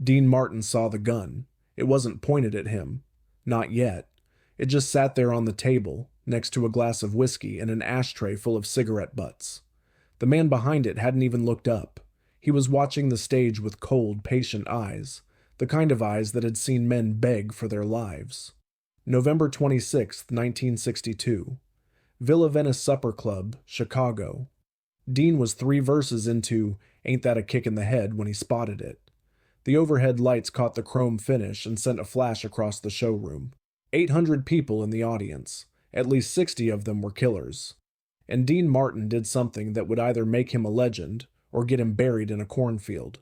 Dean Martin saw the gun. It wasn't pointed at him. Not yet. It just sat there on the table, next to a glass of whiskey and an ashtray full of cigarette butts. The man behind it hadn't even looked up. He was watching the stage with cold, patient eyes, the kind of eyes that had seen men beg for their lives. November 26, 1962. Villa Venice Supper Club, Chicago. Dean was 3 verses into Ain't That a Kick in the Head when he spotted it. The overhead lights caught the chrome finish and sent a flash across the showroom. 800 people in the audience. At least 60 of them were killers. And Dean Martin did something that would either make him a legend or get him buried in a cornfield.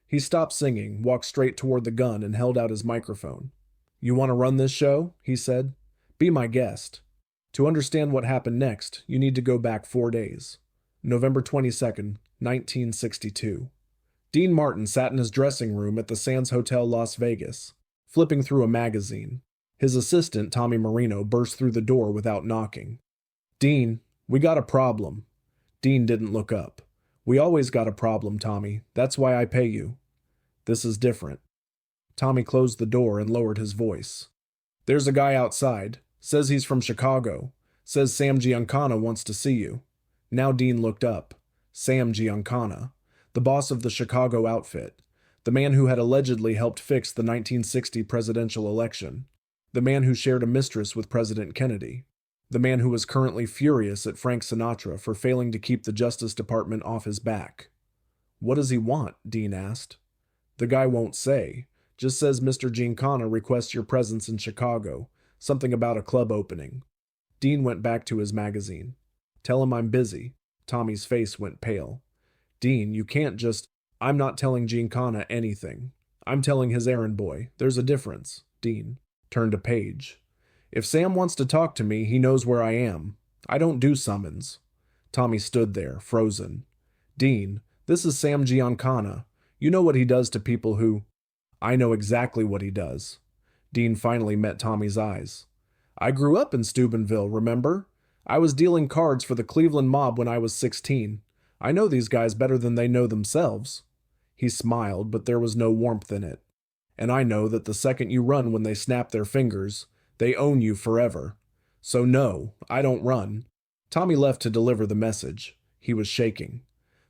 He stopped singing, walked straight toward the gun, and held out his microphone. "You want to run this show?" he said. "Be my guest. To understand what happened next, you need to go back 4 days. November 22nd, 1962. Dean Martin sat in his dressing room at the Sands Hotel Las Vegas, flipping through a magazine. His assistant, Tommy Marino, burst through the door without knocking. "Dean, we got a problem." Dean didn't look up. "We always got a problem, Tommy. That's why I pay you." "This is different." Tommy closed the door and lowered his voice. "There's a guy outside. Says he's from Chicago. Says Sam Giancana wants to see you." Now Dean looked up. Sam Giancana, the boss of the Chicago outfit, the man who had allegedly helped fix the 1960 presidential election, the man who shared a mistress with President Kennedy, the man who was currently furious at Frank Sinatra for failing to keep the Justice Department off his back. "What does he want?" Dean asked. "The guy won't say. Just says Mr. Giancana requests your presence in Chicago, something about a club opening." Dean went back to his magazine. "Tell him I'm busy." Tommy's face went pale. "Dean, you can't just—" "I'm not telling Giancana anything. I'm telling his errand boy. There's a difference." Dean turned a page. "If Sam wants to talk to me, he knows where I am. I don't do summons." Tommy stood there, frozen. "Dean, this is Sam Giancana. You know what he does to people who—" "I know exactly what he does." Dean finally met Tommy's eyes. "I grew up in Steubenville, remember? I was dealing cards for the Cleveland mob when I was 16. I know these guys better than they know themselves." He smiled, but there was no warmth in it. "And I know that the second you run when they snap their fingers, they own you forever. So no, I don't run." Tommy left to deliver the message. He was shaking.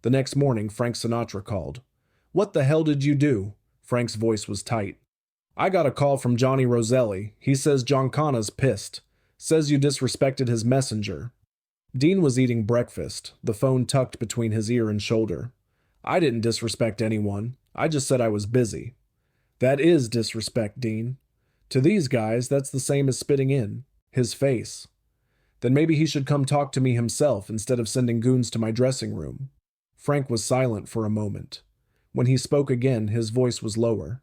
The next morning, Frank Sinatra called. "What the hell did you do?" Frank's voice was tight. "I got a call from Johnny Roselli. He says Giancana's pissed. Says you disrespected his messenger." Dean was eating breakfast, the phone tucked between his ear and shoulder. "I didn't disrespect anyone. I just said I was busy." "That is disrespect, Dean. To these guys, that's the same as spitting in his face." "Then maybe he should come talk to me himself instead of sending goons to my dressing room." Frank was silent for a moment. When he spoke again, his voice was lower.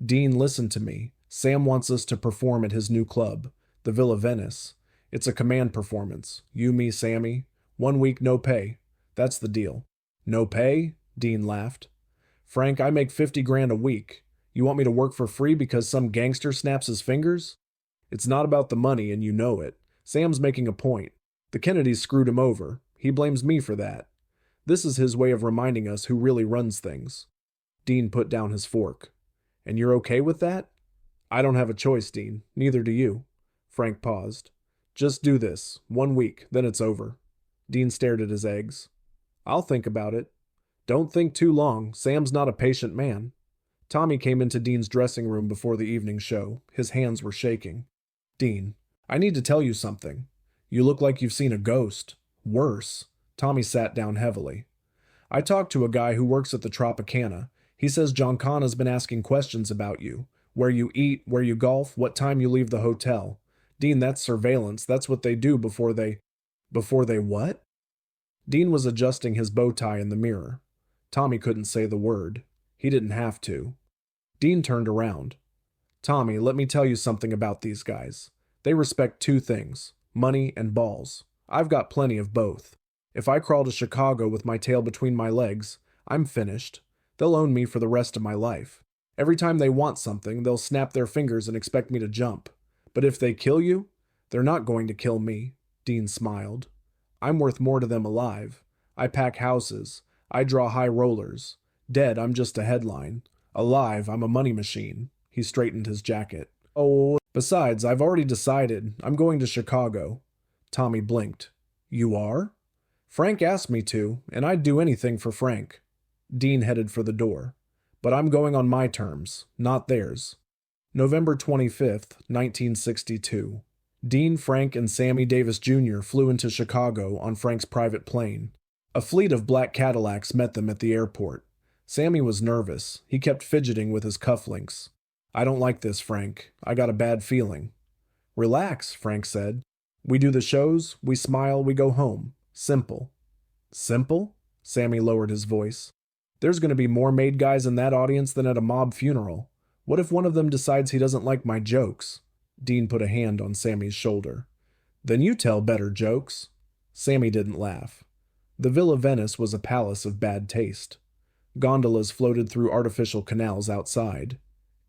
"Dean, listen to me. Sam wants us to perform at his new club, the Villa Venice. It's a command performance. You, me, Sammy. 1 week, no pay. That's the deal." "No pay?" Dean laughed. "Frank, I make 50 grand a week. You want me to work for free because some gangster snaps his fingers?" "It's not about the money, and you know it. Sam's making a point. The Kennedys screwed him over. He blames me for that. This is his way of reminding us who really runs things." Dean put down his fork. "And you're okay with that?" "I don't have a choice, Dean. Neither do you." Frank paused. "Just do this. 1 week, then it's over." Dean stared at his eggs. "I'll think about it." "Don't think too long. Sam's not a patient man." Tommy came into Dean's dressing room before the evening show. His hands were shaking. "Dean, I need to tell you something. You look like you've seen a ghost. Worse." Tommy sat down heavily. "I talked to a guy who works at the Tropicana. He says Giancana's been asking questions about you. Where you eat, where you golf, what time you leave the hotel. Dean, that's surveillance. That's what they do before they—" "Before they what?" Dean was adjusting his bow tie in the mirror. Tommy couldn't say the word. He didn't have to. Dean turned around. "Tommy, let me tell you something about these guys. They respect 2 things, money and balls. I've got plenty of both. If I crawl to Chicago with my tail between my legs, I'm finished. They'll own me for the rest of my life. Every time they want something, they'll snap their fingers and expect me to jump. But if they kill you, they're not going to kill me." Dean smiled. "I'm worth more to them alive. I pack houses. I draw high rollers. Dead, I'm just a headline. Alive, I'm a money machine. He straightened his jacket. Oh, besides, I've already decided. I'm going to Chicago. Tommy blinked. You are? Frank asked me to, and I'd do anything for Frank. Dean headed for the door. But I'm going on my terms, not theirs. November 25th, 1962. Dean, Frank, and Sammy Davis Jr. flew into Chicago on Frank's private plane. A fleet of black Cadillacs met them at the airport. Sammy was nervous. He kept fidgeting with his cufflinks. I don't like this, Frank. I got a bad feeling. Relax, Frank said. We do the shows, we smile, we go home. Simple. Simple? Sammy lowered his voice. There's going to be more made guys in that audience than at a mob funeral. What if one of them decides he doesn't like my jokes? Dean put a hand on Sammy's shoulder. Then you tell better jokes. Sammy didn't laugh. The Villa Venice was a palace of bad taste. Gondolas floated through artificial canals outside.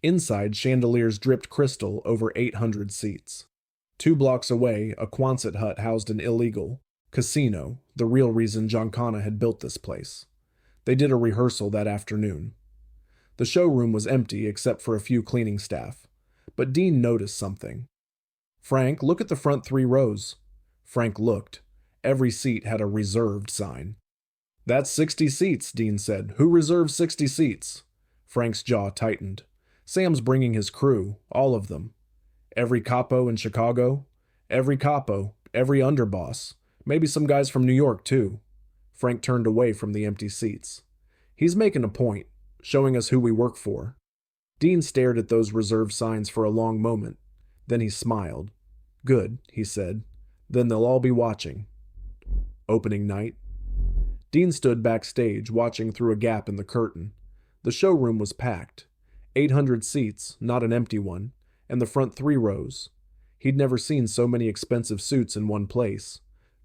Inside, chandeliers dripped crystal over 800 seats. 2 blocks away, a Quonset hut housed an illegal casino, the real reason Giancana had built this place. They did a rehearsal that afternoon. The showroom was empty except for a few cleaning staff. But Dean noticed something. Frank, look at the front 3 rows. Frank looked. Every seat had a reserved sign. That's 60 seats, Dean said. Who reserves 60 seats? Frank's jaw tightened. Sam's bringing his crew, all of them. Every capo in Chicago? Every capo, every underboss. Maybe some guys from New York, too. Frank turned away from the empty seats. He's making a point, showing us who we work for. Dean stared at those reserved signs for a long moment. Then he smiled. Good, he said. Then they'll all be watching. Opening night. Dean stood backstage, watching through a gap in the curtain. The showroom was packed. 800 seats, not an empty one, and the front 3 rows. He'd never seen so many expensive suits in one place.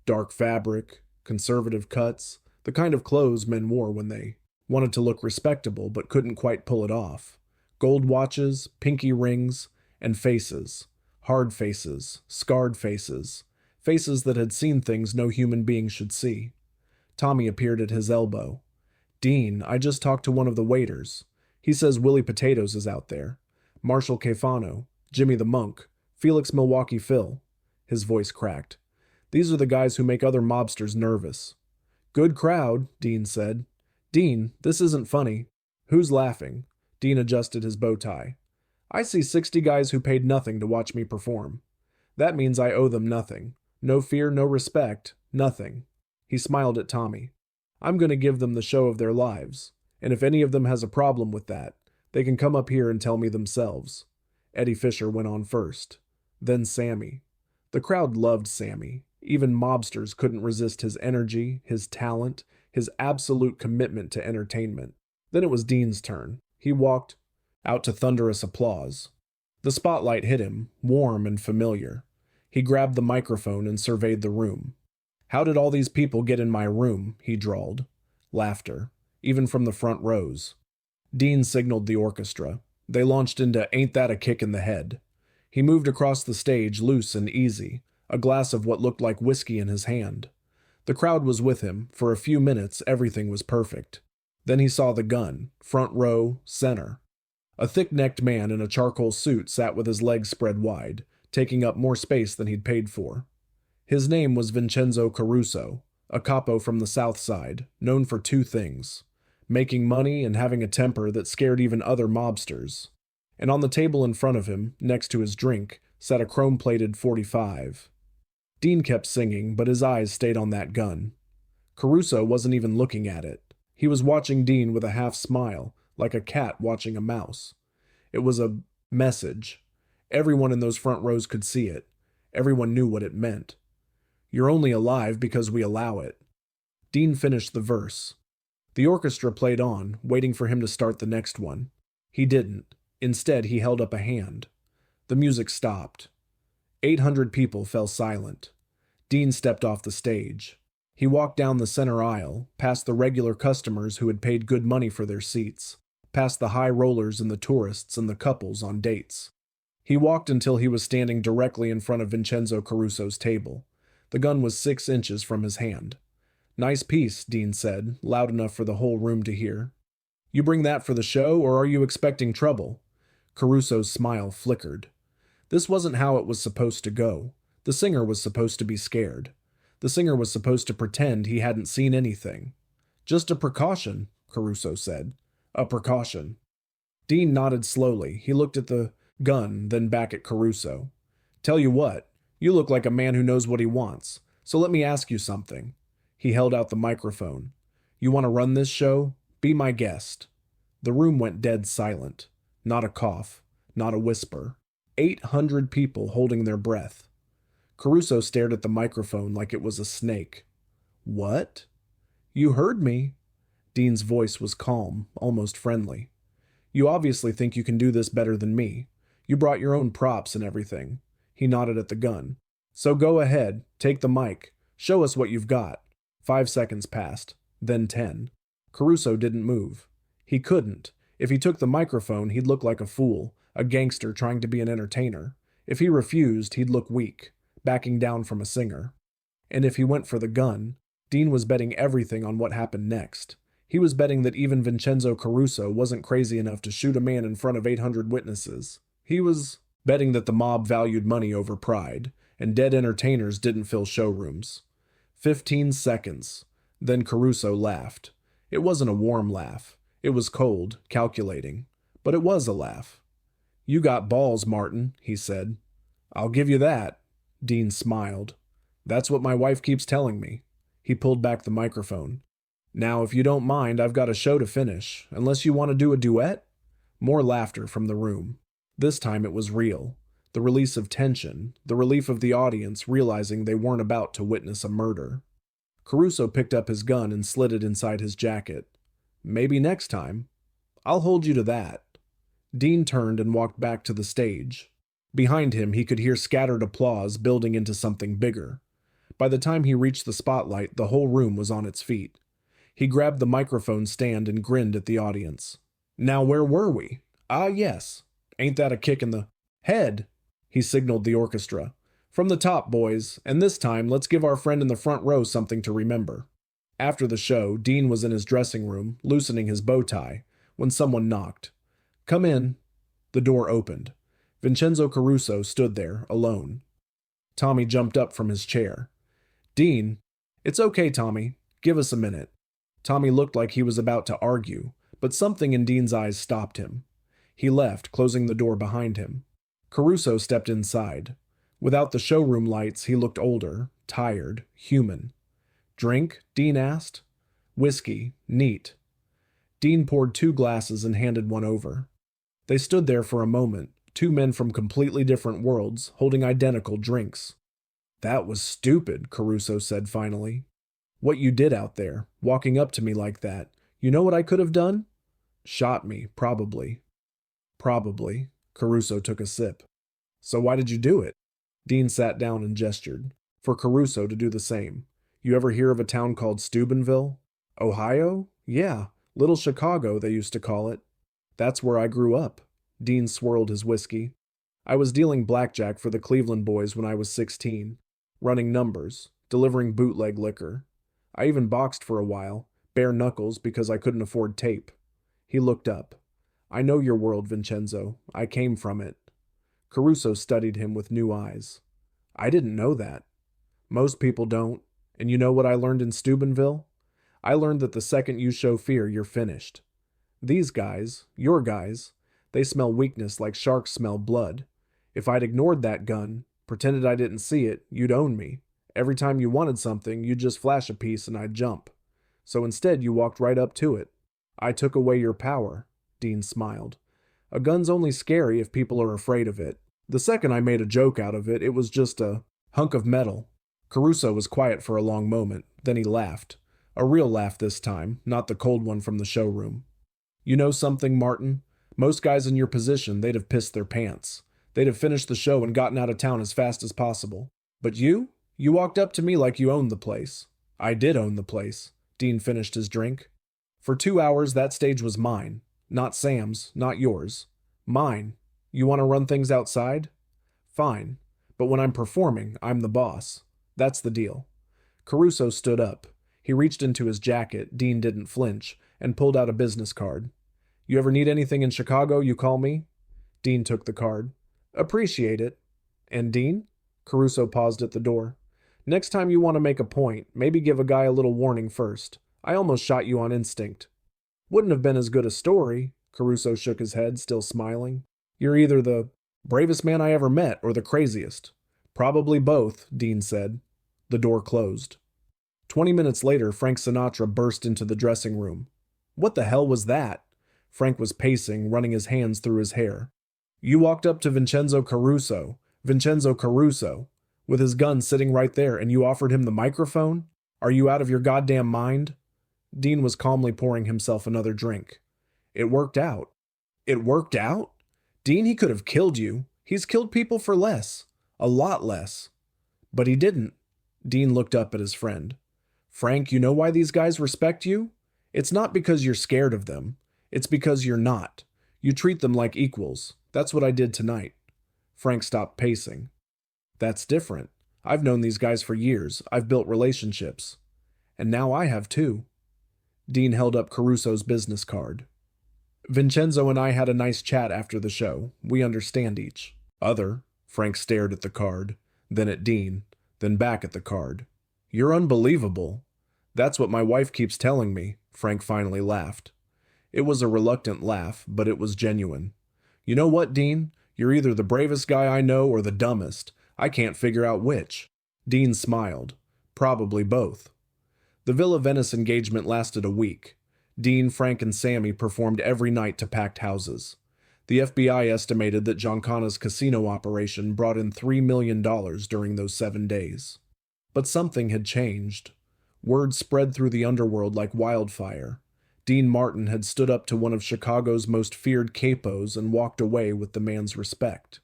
Dark fabric, conservative cuts, the kind of clothes men wore when they wanted to look respectable but couldn't quite pull it off. Gold watches, pinky rings, and faces. Hard faces, scarred faces. Faces that had seen things no human being should see. Tommy appeared at his elbow. Dean, I just talked to one of the waiters. He says Willie Potatoes is out there. Marshall Cafano, Jimmy the Monk, Felix Milwaukee Phil. His voice cracked. These are the guys who make other mobsters nervous. Good crowd, Dean said. Dean, this isn't funny. Who's laughing? Dean adjusted his bow tie. I see 60 guys who paid nothing to watch me perform. That means I owe them nothing. No fear, no respect, nothing. He smiled at Tommy. I'm going to give them the show of their lives, and if any of them has a problem with that, they can come up here and tell me themselves. Eddie Fisher went on first. Then Sammy. The crowd loved Sammy. Even mobsters couldn't resist his energy, his talent, his absolute commitment to entertainment. Then it was Dean's turn. He walked out to thunderous applause. The spotlight hit him, warm and familiar. He grabbed the microphone and surveyed the room. How did all these people get in my room? He drawled. Laughter, even from the front rows. Dean signaled the orchestra. They launched into Ain't That a Kick in the Head. He moved across the stage loose and easy, a glass of what looked like whiskey in his hand. The crowd was with him. For a few minutes, everything was perfect. Then he saw the gun, front row, center. A thick-necked man in a charcoal suit sat with his legs spread wide, taking up more space than he'd paid for. His name was Vincenzo Caruso, a capo from the South Side, known for 2 things: making money and having a temper that scared even other mobsters. And on the table in front of him, next to his drink, sat a chrome-plated .45. Dean kept singing, but his eyes stayed on that gun. Caruso wasn't even looking at it. He was watching Dean with a half smile, like a cat watching a mouse. It was a message. Everyone in those front rows could see it. Everyone knew what it meant. You're only alive because we allow it. Dean finished the verse. The orchestra played on, waiting for him to start the next one. He didn't. Instead, he held up a hand. The music stopped. 800 people fell silent. Dean stepped off the stage. He walked down the center aisle, past the regular customers who had paid good money for their seats, past the high rollers and the tourists and the couples on dates. He walked until he was standing directly in front of Vincenzo Caruso's table. The gun was 6 inches from his hand. Nice piece, Dean said, loud enough for the whole room to hear. You bring that for the show, or are you expecting trouble? Caruso's smile flickered. This wasn't how it was supposed to go. The singer was supposed to be scared. The singer was supposed to pretend he hadn't seen anything. Just a precaution, Caruso said. A precaution. Dean nodded slowly. He looked at the gun, then back at Caruso. Tell you what, you look like a man who knows what he wants. So let me ask you something. He held out the microphone. You want to run this show? Be my guest. The room went dead silent. Not a cough. Not a whisper. 800 people holding their breath. Caruso stared at the microphone like it was a snake. What? You heard me. Dean's voice was calm, almost friendly. You obviously think you can do this better than me. You brought your own props and everything. He nodded at the gun. So go ahead, take the mic. Show us what you've got. 5 seconds passed, then 10. Caruso didn't move. He couldn't. If he took the microphone, he'd look like a fool, a gangster trying to be an entertainer. If he refused, he'd look weak, backing down from a singer. And if he went for the gun, Dean was betting everything on what happened next. He was betting that even Vincenzo Caruso wasn't crazy enough to shoot a man in front of 800 witnesses. He was betting that the mob valued money over pride, and dead entertainers didn't fill showrooms. 15 seconds. Then Caruso laughed. It wasn't a warm laugh. It was cold, calculating. But it was a laugh. You got balls, Martin, he said. I'll give you that. Dean smiled. That's what my wife keeps telling me. He pulled back the microphone. Now, if you don't mind, I've got a show to finish. Unless you want to do a duet? More laughter from the room. This time it was real. The release of tension, the relief of the audience realizing they weren't about to witness a murder. Caruso picked up his gun and slid it inside his jacket. Maybe next time. I'll hold you to that. Dean turned and walked back to the stage. Behind him, he could hear scattered applause building into something bigger. By the time he reached the spotlight, the whole room was on its feet. He grabbed the microphone stand and grinned at the audience. Now where were we? Ah, yes. Ain't that a kick in the head? He signaled the orchestra. From the top, boys, and this time let's give our friend in the front row something to remember. After the show, Dean was in his dressing room, loosening his bow tie, when someone knocked. Come in. The door opened. Vincenzo Caruso stood there, alone. Tommy jumped up from his chair. Dean, it's okay, Tommy. Give us a minute. Tommy looked like he was about to argue, but something in Dean's eyes stopped him. He left, closing the door behind him. Caruso stepped inside. Without the showroom lights, he looked older, tired, human. Drink? Dean asked. Whiskey. Neat. Dean poured 2 glasses and handed one over. They stood there for a moment, 2 men from completely different worlds, holding identical drinks. That was stupid, Caruso said finally. What you did out there, walking up to me like that. You know what I could have done? Shot me, probably. Probably. Caruso took a sip. So why did you do it? Dean sat down and gestured, for Caruso to do the same. You ever hear of a town called Steubenville? Ohio? Yeah, Little Chicago, they used to call it. That's where I grew up. Dean swirled his whiskey. I was dealing blackjack for the Cleveland boys when I was 16, running numbers, delivering bootleg liquor. I even boxed for a while, bare knuckles because I couldn't afford tape. He looked up. I know your world, Vincenzo. I came from it. Caruso studied him with new eyes. I didn't know that. Most people don't. And you know what I learned in Steubenville? I learned that the second you show fear, you're finished. These guys, your guys, they smell weakness like sharks smell blood. If I'd ignored that gun, pretended I didn't see it, you'd own me. Every time you wanted something, you'd just flash a piece and I'd jump. So instead, you walked right up to it. I took away your power. Dean smiled. A gun's only scary if people are afraid of it. The second I made a joke out of it, it was just a hunk of metal. Caruso was quiet for a long moment, then he laughed. A real laugh this time, not the cold one from the showroom. You know something, Martin? Most guys in your position, they'd have pissed their pants. They'd have finished the show and gotten out of town as fast as possible. But you walked up to me like you owned the place. I did own the place. Dean finished his drink. For 2 hours, that stage was mine. Not Sam's, not yours. Mine. You want to run things outside? Fine. But when I'm performing, I'm the boss. That's the deal. Caruso stood up. He reached into his jacket, Dean didn't flinch, and pulled out a business card. You ever need anything in Chicago, you call me? Dean took the card. Appreciate it. And Dean? Caruso paused at the door. Next time you want to make a point, maybe give a guy a little warning first. I almost shot you on instinct. Wouldn't have been as good a story. Caruso shook his head, still smiling. You're either the bravest man I ever met or the craziest. Probably both, Dean said. The door closed. 20 minutes later, Frank Sinatra burst into the dressing room. What the hell was that? Frank was pacing, running his hands through his hair. You walked up to Vincenzo Caruso, with his gun sitting right there, and you offered him the microphone? Are you out of your goddamn mind? Dean was calmly pouring himself another drink. It worked out. It worked out? Dean, he could have killed you. He's killed people for less. A lot less. But he didn't. Dean looked up at his friend. Frank, you know why these guys respect you? It's not because you're scared of them. It's because you're not. You treat them like equals. That's what I did tonight. Frank stopped pacing. That's different. I've known these guys for years. I've built relationships. And now I have too. Dean held up Caruso's business card. Vincenzo and I had a nice chat after the show. We understand each other. Frank stared at the card, then at Dean, then back at the card. You're unbelievable. That's what my wife keeps telling me. Frank finally laughed. It was a reluctant laugh, but it was genuine. You know what, Dean? You're either the bravest guy I know or the dumbest. I can't figure out which. Dean smiled. Probably both. The Villa Venice engagement lasted a week. Dean, Frank, and Sammy performed every night to packed houses. The FBI estimated that Giancana's casino operation brought in $3 million during those 7 days. But something had changed. Word spread through the underworld like wildfire. Dean Martin had stood up to one of Chicago's most feared capos and walked away with the man's respect.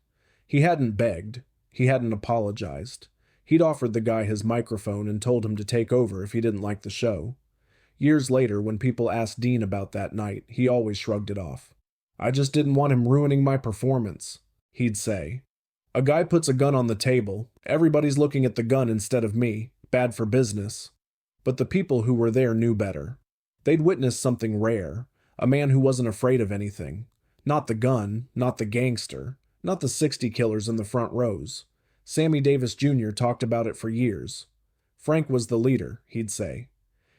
He hadn't begged. He hadn't apologized. He'd offered the guy his microphone and told him to take over if he didn't like the show. Years later, when people asked Dean about that night, he always shrugged it off. I just didn't want him ruining my performance, he'd say. A guy puts a gun on the table. Everybody's looking at the gun instead of me. Bad for business. But the people who were there knew better. They'd witnessed something rare. A man who wasn't afraid of anything. Not the gun, not the gangster, not the 60 killers in the front rows. Sammy Davis Jr. talked about it for years. Frank was the leader, he'd say.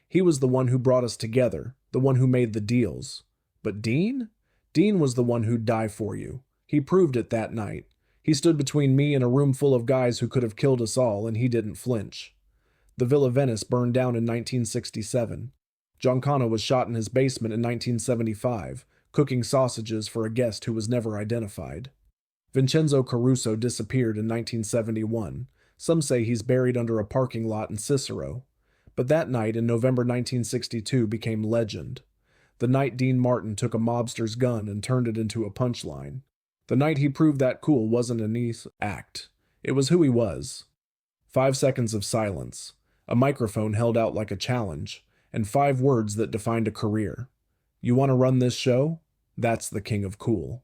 He was the one who brought us together, the one who made the deals. But Dean? Dean was the one who'd die for you. He proved it that night. He stood between me and a room full of guys who could have killed us all, and he didn't flinch. The Villa Venice burned down in 1967. Giancana was shot in his basement in 1975, cooking sausages for a guest who was never identified. Vincenzo Caruso disappeared in 1971. Some say he's buried under a parking lot in Cicero. But that night in November 1962 became legend. The night Dean Martin took a mobster's gun and turned it into a punchline. The night he proved that cool wasn't an easy act. It was who he was. 5 seconds of silence, a microphone held out like a challenge, and 5 words that defined a career. You want to run this show? That's the king of cool.